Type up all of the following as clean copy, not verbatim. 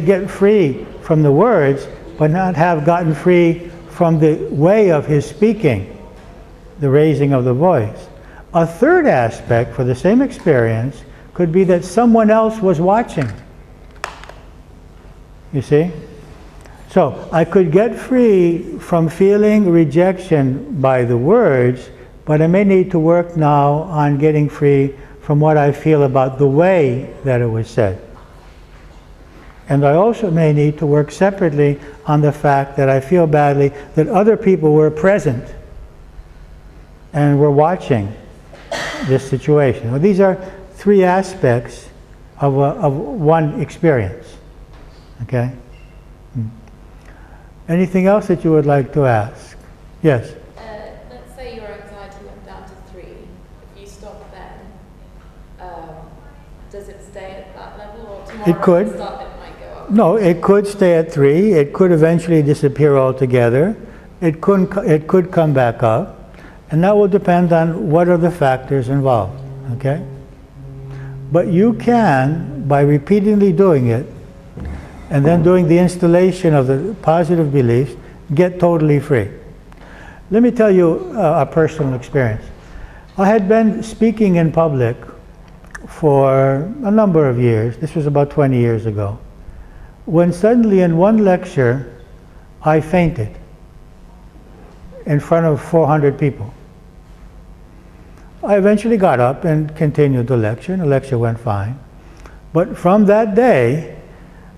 could get free from the words, but not have gotten free from the way of his speaking, the raising of the voice. A third aspect for the same experience could be that someone else was watching. You see? So I could get free from feeling rejection by the words, but I may need to work now on getting free from what I feel about the way that it was said. And I also may need to work separately on the fact that I feel badly that other people were present and were watching this situation. Well, these are three aspects of one experience. Okay? Anything else that you would like to ask? Yes? Let's say your anxiety went down to 3. If you stop then, does it stay at that level, or tomorrow It could. it might go up? No, it could stay at 3. It could eventually disappear altogether. It could come back up. And that will depend on what are the factors involved. Okay? But you can, by repeatedly doing it, and then doing the installation of the positive beliefs, get totally free. Let me tell you a personal experience. I had been speaking in public for a number of years. This was about 20 years ago. When suddenly in one lecture, I fainted in front of 400 people. I eventually got up and continued the lecture, and the lecture went fine. But from that day,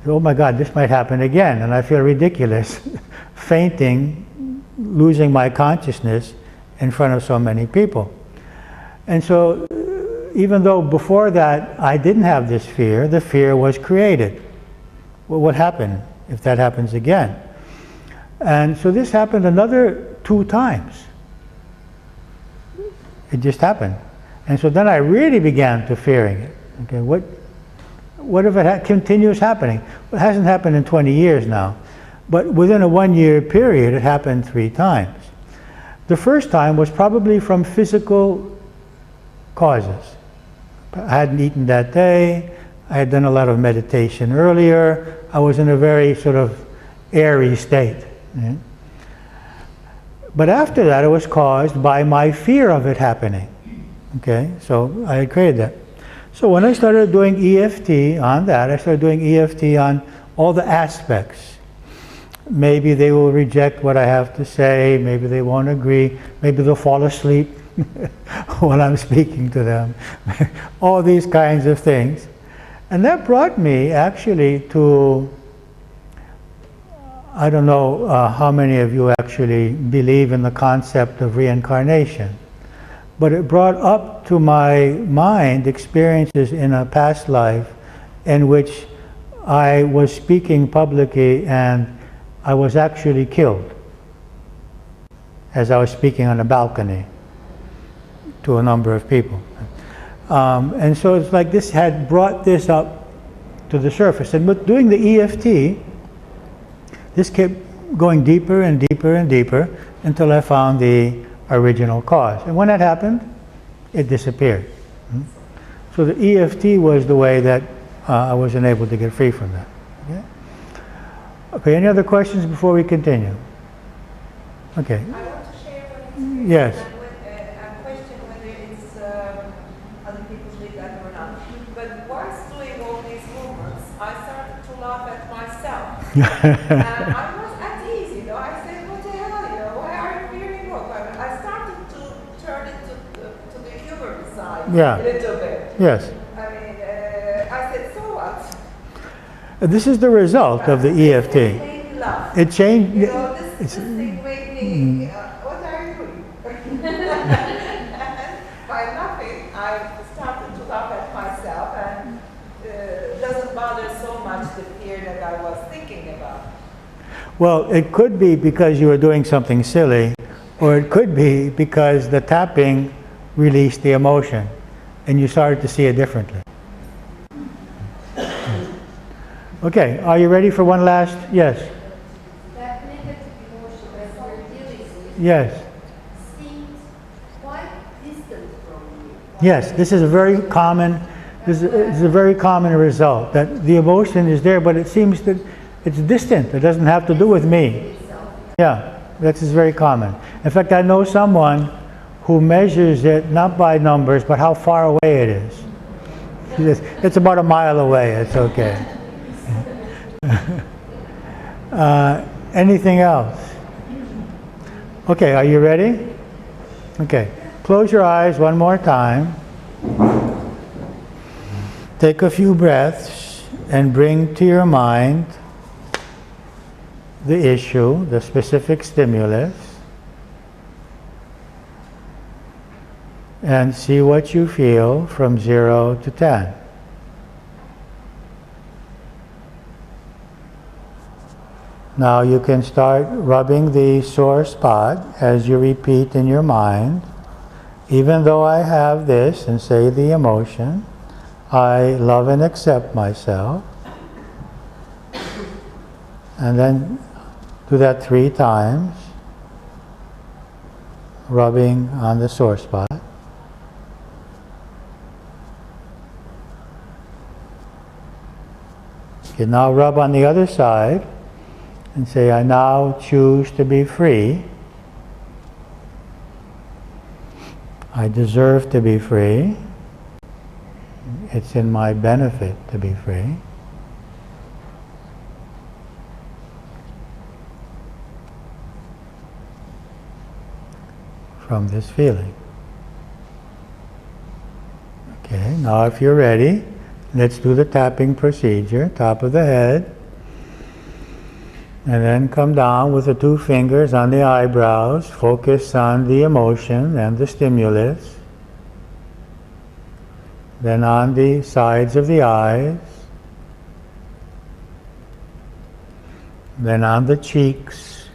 oh my God, this might happen again, and I feel ridiculous fainting, losing my consciousness in front of so many people. And so even though before that I didn't have this fear, the fear was created. Well, what happened if that happens again? And so this happened another 2 times. It just happened. And so then I really began to fearing it. Okay, what if it continues happening? It hasn't happened in 20 years now, but within a 1-year period it happened 3 times. The first time was probably from physical causes. I hadn't eaten that day, I had done a lot of meditation earlier, I was in a very sort of airy state. Yeah? But after that it was caused by my fear of it happening. Okay, so I had created that. So when I started doing EFT on that, I started doing EFT on all the aspects. Maybe they will reject what I have to say, maybe they won't agree, maybe they'll fall asleep while I'm speaking to them. All these kinds of things. And that brought me actually to, I don't know how many of you actually believe in the concept of reincarnation. But it brought up to my mind experiences in a past life in which I was speaking publicly and I was actually killed as I was speaking on a balcony to a number of people. And so it's like this had brought this up to the surface. And with doing the EFT, this kept going deeper and deeper and deeper until I found the original cause. And when that happened, it disappeared. So the EFT was the way that I was able to get free from that. Okay, any other questions before we continue? Okay. I want to share one experience. Yes. I question whether it's other people believe that or not. But whilst doing all these movements, I started to laugh at myself. And I was at ease, I said, what the hell, why are you fearing what? I started to turn it to the humor side Yeah. a little bit. Yes. I mean, I said, so what? This is the result of the EFT. It made me laugh. It changed. This thing made me, what are you doing? By laughing, I started to laugh at myself, and it doesn't bother so much the fear that I was thinking about. Well, it could be because you were doing something silly, or it could be because the tapping released the emotion, and you started to see it differently. Okay, are you ready for one last? Yes. That negative emotion that we're dealing with Yes. seems quite distant from you. Yes, this is a very common This is a very common result, that the emotion is there, but it seems that it's distant. It doesn't have to do with me. Yeah, that's very common. In fact, I know someone who measures it not by numbers, but how far away it is. She says, it's about a mile away, it's okay. Anything else? Okay, are you ready? Okay, close your eyes one more time. Take a few breaths and bring to your mind the issue, the specific stimulus, and see what you feel from 0 to 10. Now you can start rubbing the sore spot as you repeat in your mind, even though I have this, and say the emotion, I love and accept myself. And then do that 3 times, rubbing on the sore spot. Okay, now rub on the other side and say, I now choose to be free. I deserve to be free. It's in my benefit to be free. From this feeling. Okay, now if you're ready, let's do the tapping procedure. Top of the head. And then come down with the 2 fingers on the eyebrows. Focus on the emotion and the stimulus. Then on the sides of the eyes. Then on the cheeks.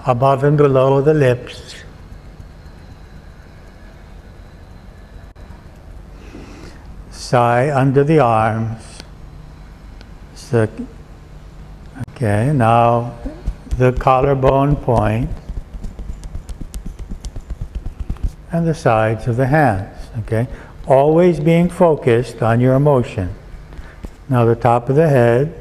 Above and below the lips. Sigh under the arms. So, okay, now the collarbone point and the sides of the hands. Okay, always being focused on your emotion. Now the top of the head.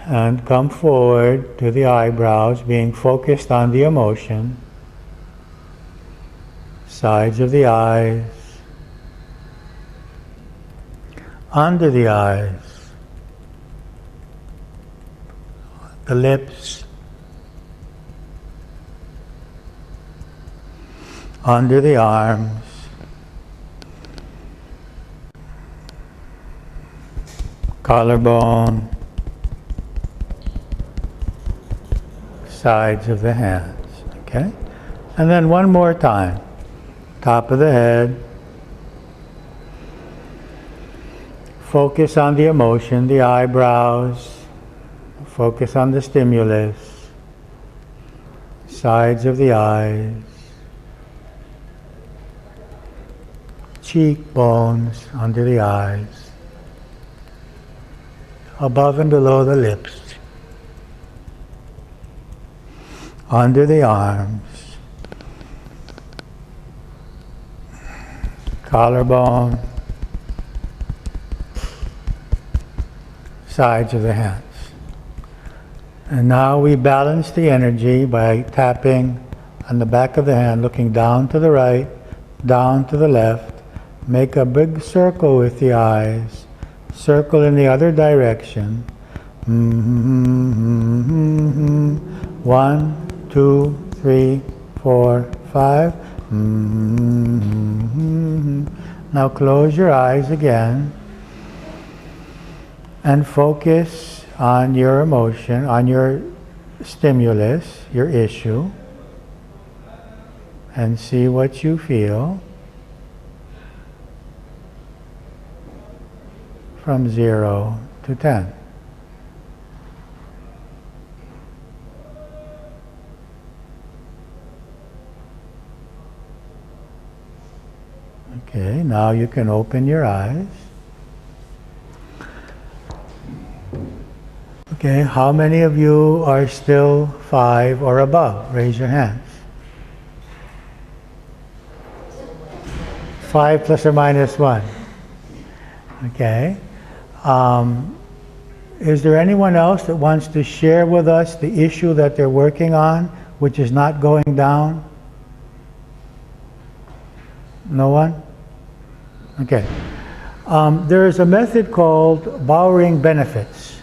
And come forward to the eyebrows, being focused on the emotion. Sides of the eyes. Under the eyes. The lips. Under the arms. Collarbone. Sides of the hands. Okay? And then one more time. Top of the head. Focus on the emotion, the eyebrows. Focus on the stimulus. Sides of the eyes. Cheekbones under the eyes. Above and below the lips. Under the arms. Collarbone. Sides of the hands. And now we balance the energy by tapping on the back of the hand, looking down to the right, down to the left. Make a big circle with the eyes. Circle in the other direction. 1, 2, 3, 4, 5. Now close your eyes again and focus on your emotion, on your stimulus, your issue, and see what you feel from 0 to 10. Okay, now you can open your eyes. Okay, how many of you are still 5 or above? Raise your hands. 5 plus or minus 1. Okay. Is there anyone else that wants to share with us the issue that they're working on, which is not going down? No one? Okay. There is a method called borrowing benefits.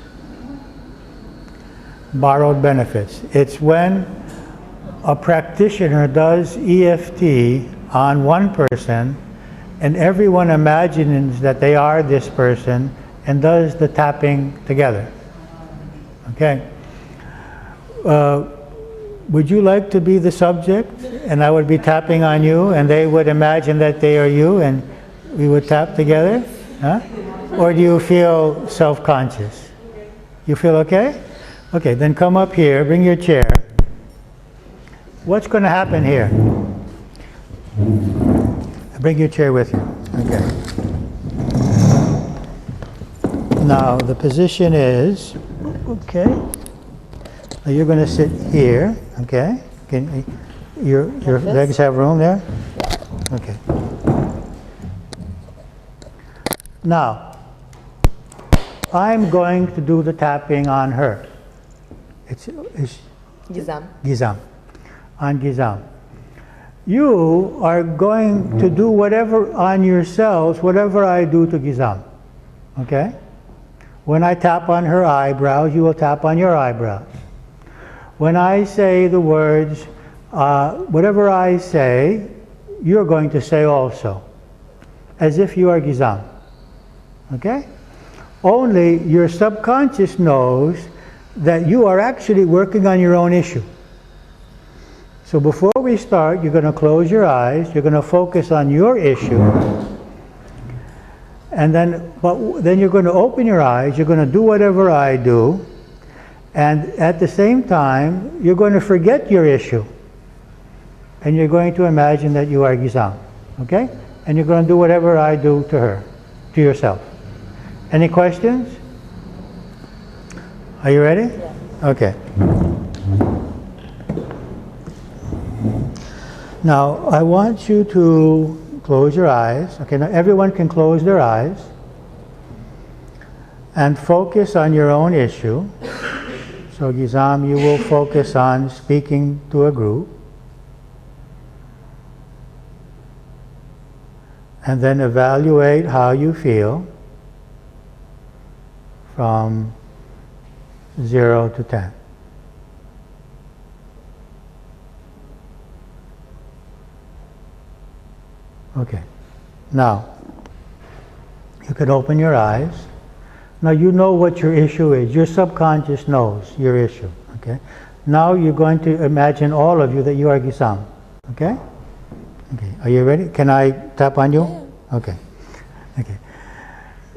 Borrowed benefits. It's when a practitioner does EFT on one person and everyone imagines that they are this person and does the tapping together. Okay. Would you like to be the subject and I would be tapping on you and they would imagine that they are you and we would tap together? Huh? Or do you feel self-conscious? You feel okay? Okay, then come up here, bring your chair. What's going to happen here? Bring your chair with you. Okay. Now the position is, okay. Now you're going to sit here, okay? Your legs have room there? Okay. Now, I'm going to do the tapping on her. It's Gizem. Gizam. On Gizam. You are going to do whatever on yourselves, whatever I do to Gizam. Okay? When I tap on her eyebrows, you will tap on your eyebrows. When I say the words, whatever I say, you're going to say also, as if you are Gizam. Okay? Only your subconscious knows that you are actually working on your own issue. So before we start, you're going to close your eyes, you're going to focus on your issue, and then you're going to open your eyes, you're going to do whatever I do, and at the same time, you're going to forget your issue. And you're going to imagine that you are Gizam. Okay? And you're going to do whatever I do to her, to yourself. Any questions? Are you ready? Yeah. Okay. Now, I want you to close your eyes. Okay, now everyone can close their eyes and focus on your own issue. So, Gizam, you will focus on speaking to a group. And then evaluate how you feel from 0 to 10. Okay. Now, you can open your eyes. Now you know what your issue is. Your subconscious knows your issue. Okay. Now you're going to imagine, all of you, that you are Gizam. Okay? Okay. Are you ready? Can I tap on you? Yeah. Okay. Okay.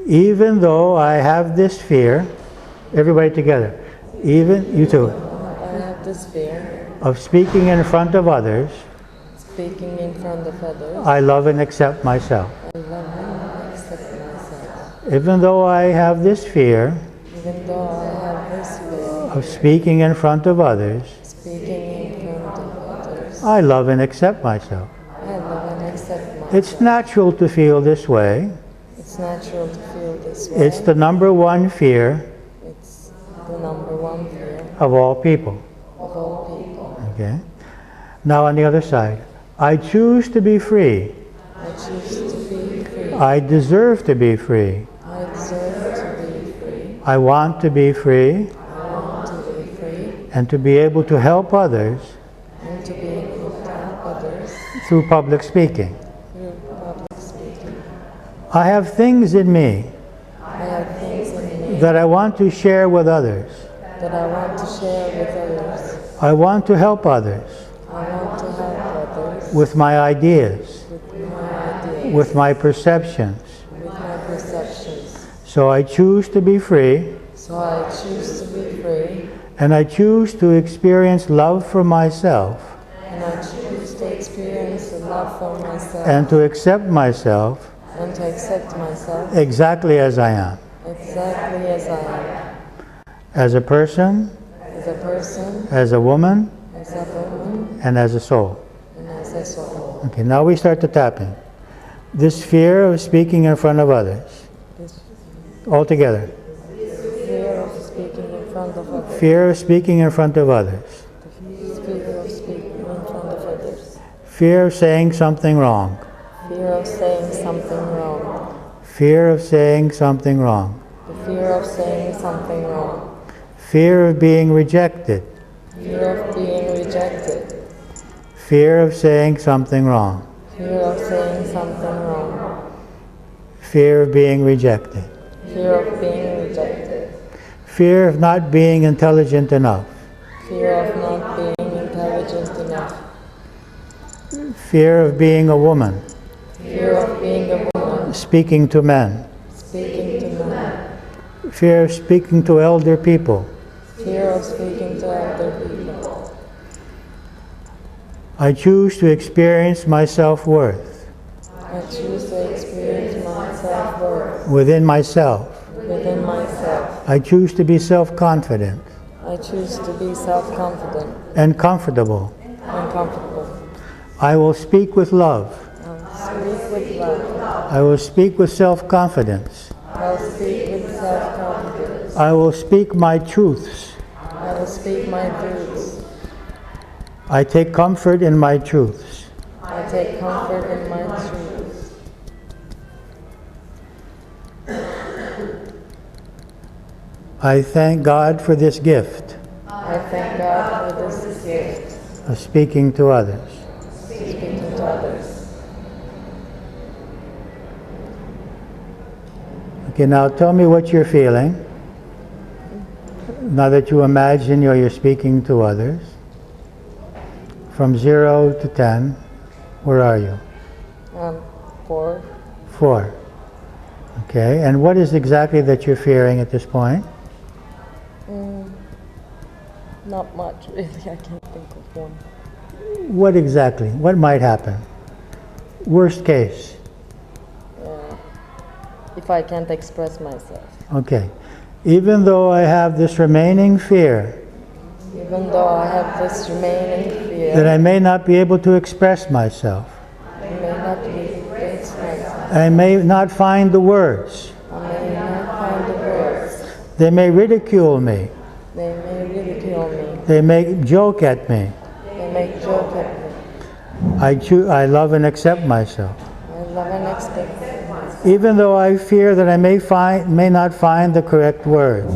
Even though I have this fear, everybody together, even you too, I have this fear, of speaking in front of others, speaking in front of others. I love and accept myself. I love and accept myself. Even though I have this fear Even though I have this fear, of speaking in front of others, speaking in front of others, I love and accept myself. I love and accept myself. It's natural to feel this way. It's natural to feel this way. It's the number one fear It's the number one fear of all people. of all people. Okay? Now on the other side, I choose to be free. I choose to be free. I deserve to be free. I deserve to be free. I want to be free I want to be free and to be able to help others and to be able to help others through public speaking. through public speaking. I have things in me I have things in me that I want to share with others. that I want to share with others. I want to help others I want to help others with my ideas, with my ideas, with my perceptions. with my perceptions. So I choose to be free, So I choose to be free, and I choose to experience love for myself and I choose to experience the love for myself and to accept myself and to accept myself exactly as I am. exactly as I am. As a person, As a person, as a woman, as a woman, and as a soul. and as a soul. Okay, now we start the tapping. This fear of speaking in front of others. This All together. fear of speaking in front of others. Fear of speaking in front of others. The fear of speaking in front of others. Fear of saying something wrong. Fear of saying something wrong. Fear of saying something wrong. The fear of saying something wrong. Fear of being rejected. Fear of being rejected. Fear of saying something wrong. Fear of saying something wrong. Fear of being rejected. Fear of being rejected. Fear of not being intelligent enough. Fear of not being intelligent enough. Fear of being a woman. Fear of being a woman. Speaking to men. Speaking to men. Fear of speaking to elder people. Fear of speaking to elder people. I choose to experience my self-worth I choose to experience my self-worth within myself. within myself. I choose to be self-confident I choose to be self-confident and comfortable. and comfortable. I will speak with love. I will speak with love. I will speak with self-confidence. I will speak with self-confidence. I will speak my truths. I will speak my truths. I take comfort in my truths. I take comfort in my truths. I thank God for this gift I thank God for this gift, of speaking to others. speaking to others. Okay, now tell me what you're feeling. Now that you imagine you're speaking to others. From 0 to 10, where are you? 4. 4. Okay, and what is exactly that you're fearing at this point? Not much, really. I can't think of one. What exactly? What might happen? Worst case. If I can't express myself. Okay. Even though I have this remaining fear Even though I have this remaining fear, that I may not be able to express myself, I may not be able to express myself. I may not find the words, I may not find the words. they may ridicule me, They may ridicule me. they may joke at me, They may joke at me. I love and accept myself. I love and expect myself. Even though I fear that I may not find the correct words,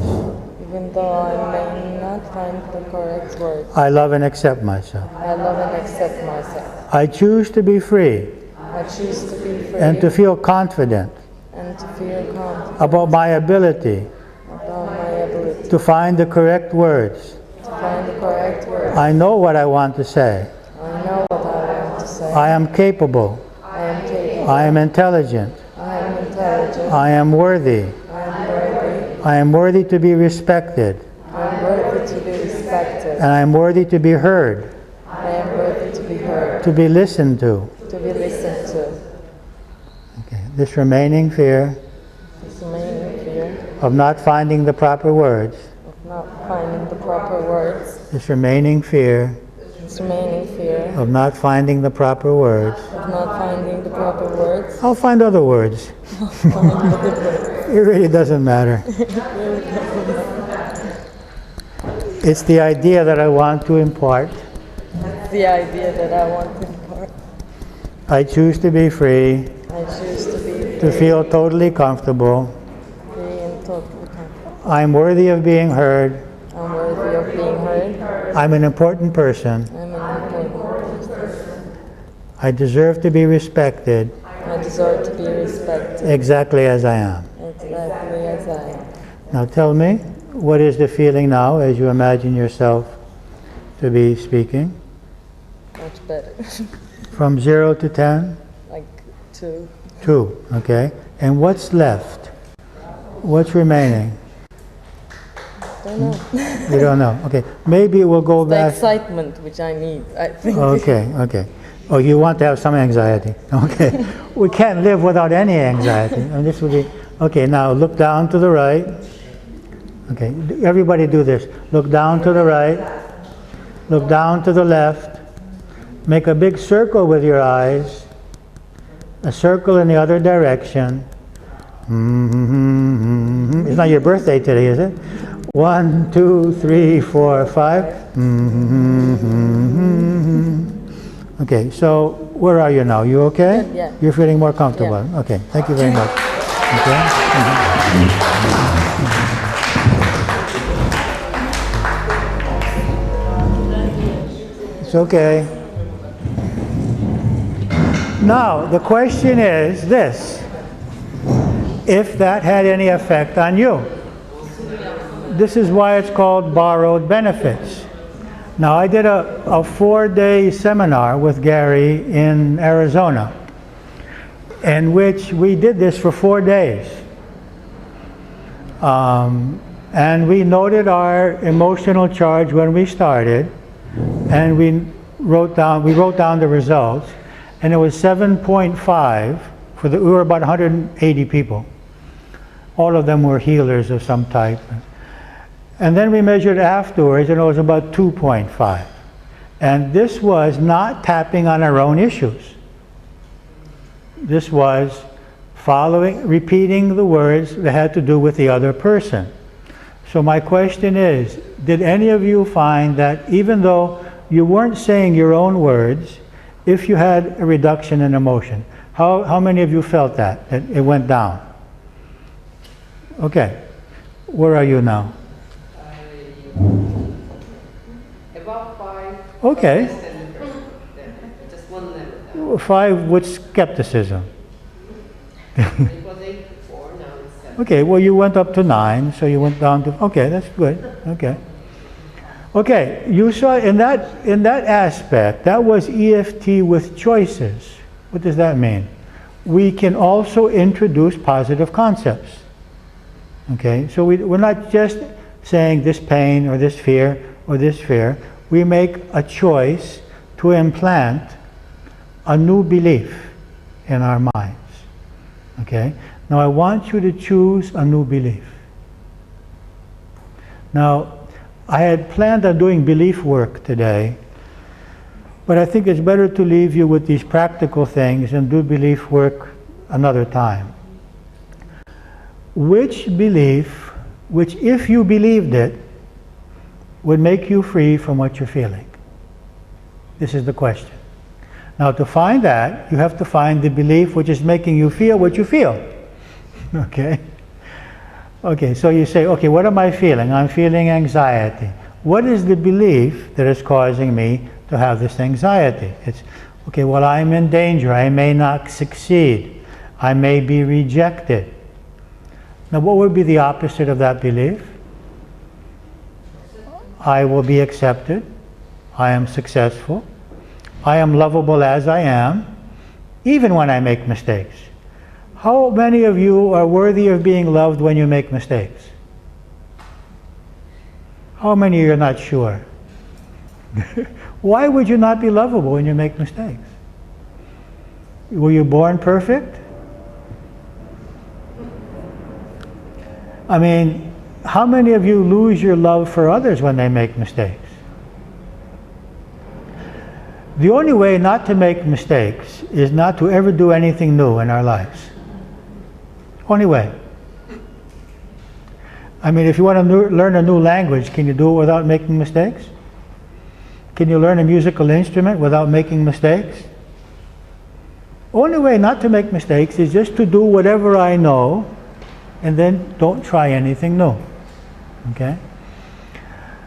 Even though I may not find the correct words, I love and accept myself. I love and accept myself. I choose to be free I choose to be free and to feel confident and to feel confident about my ability about my ability to find the correct words. to find the correct words. I know what I want to say. I know what I want to say. I am capable. I am capable. I am intelligent. I am intelligent. I am worthy. I am worthy. I am worthy to be respected. I am worthy to be respected. And I am worthy to be heard, I am worthy to be heard, to be listened to. to be listened to. Okay. This remaining fear This remaining fear of not finding the proper words, of not finding the proper words. this remaining fear This remaining fear of not finding the proper words. of not finding the proper words. I'll find other words. It really doesn't matter. It's the idea that I want to impart. The idea that I want to impart. I choose to be free, I choose to be to feel totally comfortable. free and totally comfortable. I'm worthy of being heard. I'm worthy of being heard. I'm an important person. I'm an important person. I deserve to be respected I deserve to be respected exactly as I am. exactly as I am. Now tell me, what is the feeling now as you imagine yourself to be speaking? Much better. From 0 to 10? Like 2. 2, okay. And what's left? What's remaining? Don't know. You don't know. Okay. Maybe we'll go The back. excitement which I need, I think. Okay, okay. Oh, you want to have some anxiety. Okay. We can't live without any anxiety. And this would be, okay, now look down to the right. Okay, everybody do this. Look down to the right. Look down to the left. Make a big circle with your eyes. a circle in the other direction. It's not your birthday today, is it? 1, 2, 3, 4, 5. Okay, so where are you now? You okay? Yeah. You're feeling more comfortable? Yeah. Okay, thank you very much. Okay. It's okay. Now, the question is this: if that had any effect on you. This is why it's called borrowed benefits. Now, I did a 4-day seminar with Gary in Arizona, in which we did this for 4 days. And we noted our emotional charge when we started, and we wrote down the results, and it was 7.5 for we were about 180 people. All of them were healers of some type. And then we measured afterwards, and it was about 2.5. And this was not tapping on our own issues. This was repeating the words that had to do with the other person. So my question is, did any of you find that even though you weren't saying your own words, if you had a reduction in emotion? How many of you felt that it went down? Okay. Where are you now? About 5. Okay. Less than the first. Just one level down. 5 with skepticism. It was 8 before, now it's 7. Okay, well you went up to 9, so you went down to, okay, that's good. Okay. Okay, you saw in that aspect, that was EFT with choices. What does that mean? We can also introduce positive concepts. Okay, so we're not just saying this pain or this fear or this fear. We make a choice to implant a new belief in our minds. Okay, now I want you to choose a new belief. Now, I had planned on doing belief work today, but I think it's better to leave you with these practical things and do belief work another time. Which belief, which if you believed it, would make you free from what you're feeling? This is the question. Now, to find that, you have to find the belief which is making you feel what you feel. Okay? Okay, so you say, okay, what am I feeling? I'm feeling anxiety. What is the belief that is causing me to have this anxiety? It's, okay, well, I'm in danger. I may not succeed. I may be rejected. Now, what would be the opposite of that belief? I will be accepted. I am successful. I am lovable as I am, even when I make mistakes. How many of you are worthy of being loved when you make mistakes? How many of you are not sure? Why would you not be lovable when you make mistakes? Were you born perfect? I mean, how many of you lose your love for others when they make mistakes? The only way not to make mistakes is not to ever do anything new in our lives. Only way. I mean, if you want to learn a new language, can you do it without making mistakes? Can you learn a musical instrument without making mistakes? Only way not to make mistakes is just to do whatever I know and then don't try anything new. Okay?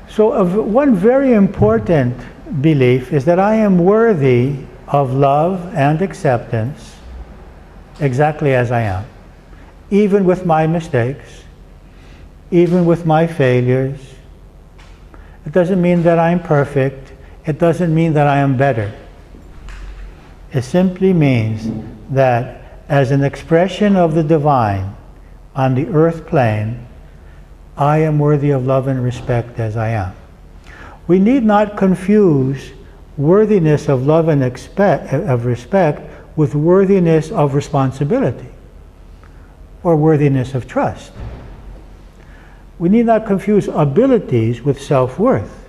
So one very important belief is that I am worthy of love and acceptance exactly as I am. Even with my mistakes, even with my failures. It doesn't mean that I'm perfect. It doesn't mean that I am better. It simply means that as an expression of the divine on the earth plane, I am worthy of love and respect as I am. We need not confuse worthiness of love and of respect with worthiness of responsibility or worthiness of trust. We need not confuse abilities with self-worth.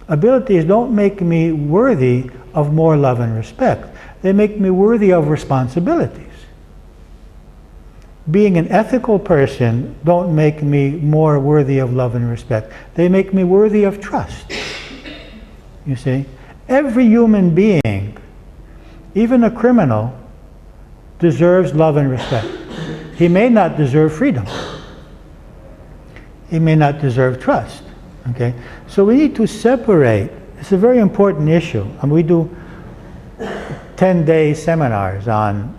Abilities don't make me worthy of more love and respect. They make me worthy of responsibilities. Being an ethical person don't make me more worthy of love and respect. They make me worthy of trust. You see? Every human being, even a criminal, deserves love and respect. He may not deserve freedom. He may not deserve trust. Okay? So we need to separate. It's a very important issue. And we do 10-day seminars on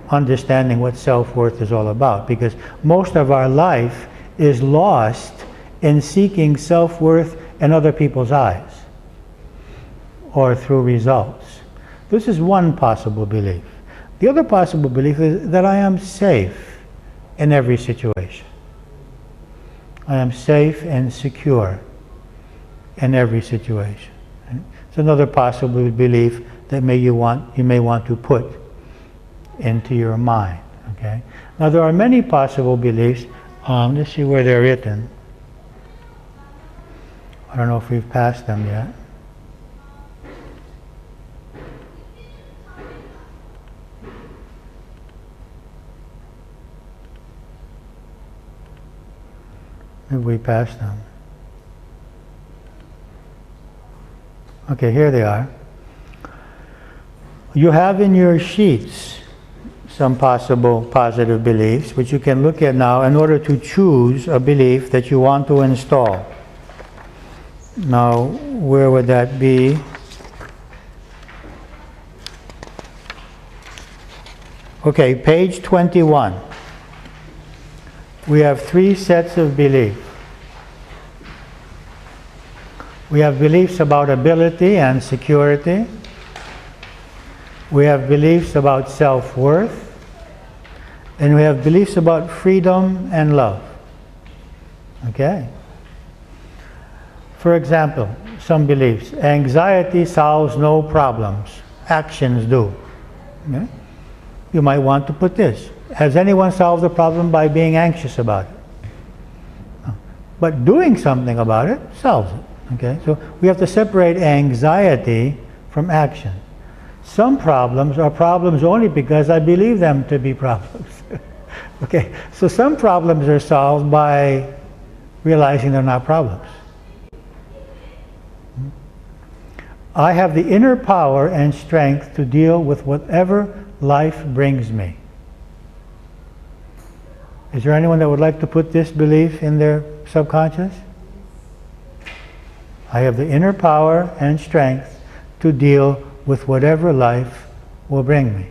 understanding what self-worth is all about, because most of our life is lost in seeking self-worth in other people's eyes or through results. This is one possible belief. The other possible belief is that I am safe in every situation. I am safe and secure in every situation. It's another possible belief that you may want to put into your mind. Okay. Now there are many possible beliefs. Let's see where they're written. I don't know if we've passed them yet. Maybe we passed them. Okay, here they are. You have in your sheets some possible positive beliefs, which you can look at now in order to choose a belief that you want to install. Now, where would that be? Okay, page 21. We have 3 sets of beliefs. We have beliefs about ability and security. We have beliefs about self-worth. And we have beliefs about freedom and love. Okay? For example, some beliefs. Anxiety solves no problems. Actions do. Okay? You might want to put this. Has anyone solved the problem by being anxious about it? No. But doing something about it solves it. Okay? So we have to separate anxiety from action. Some problems are problems only because I believe them to be problems. Okay? So some problems are solved by realizing they're not problems. I have the inner power and strength to deal with whatever life brings me. Is there anyone that would like to put this belief in their subconscious? I have the inner power and strength to deal with whatever life will bring me.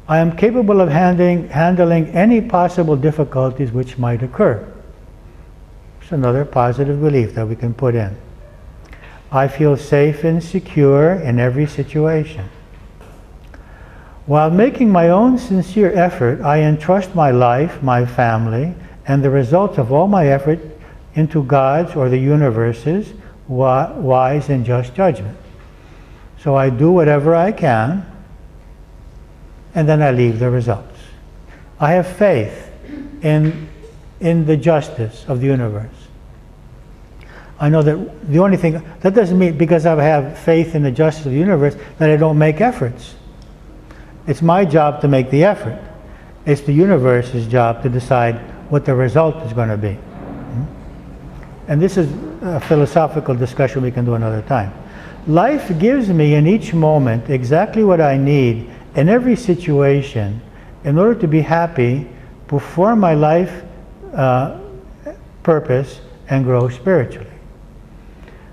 I am capable of handling any possible difficulties which might occur. It's another positive belief that we can put in. I feel safe and secure in every situation. While making my own sincere effort, I entrust my life, my family, and the results of all my effort into God's or the universe's wise and just judgment. So I do whatever I can, and then I leave the results. I have faith in the justice of the universe. I know that the only thing, that doesn't mean because I have faith in the justice of the universe that I don't make efforts. It's my job to make the effort. It's the universe's job to decide what the result is going to be. And this is a philosophical discussion we can do another time. Life gives me in each moment exactly what I need in every situation in order to be happy, perform my life purpose, and grow spiritually.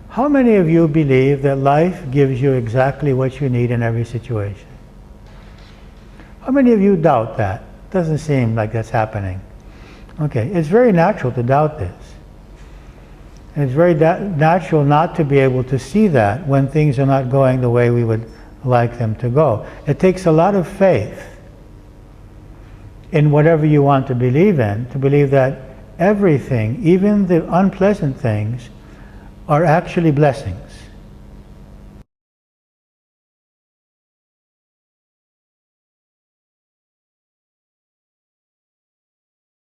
How many of you believe that life gives you exactly what you need in every situation? How many of you doubt that? Doesn't seem like that's happening. Okay, it's very natural to doubt this. And it's very natural not to be able to see that when things are not going the way we would like them to go. It takes a lot of faith in whatever you want to believe in, to believe that everything, even the unpleasant things, are actually blessings.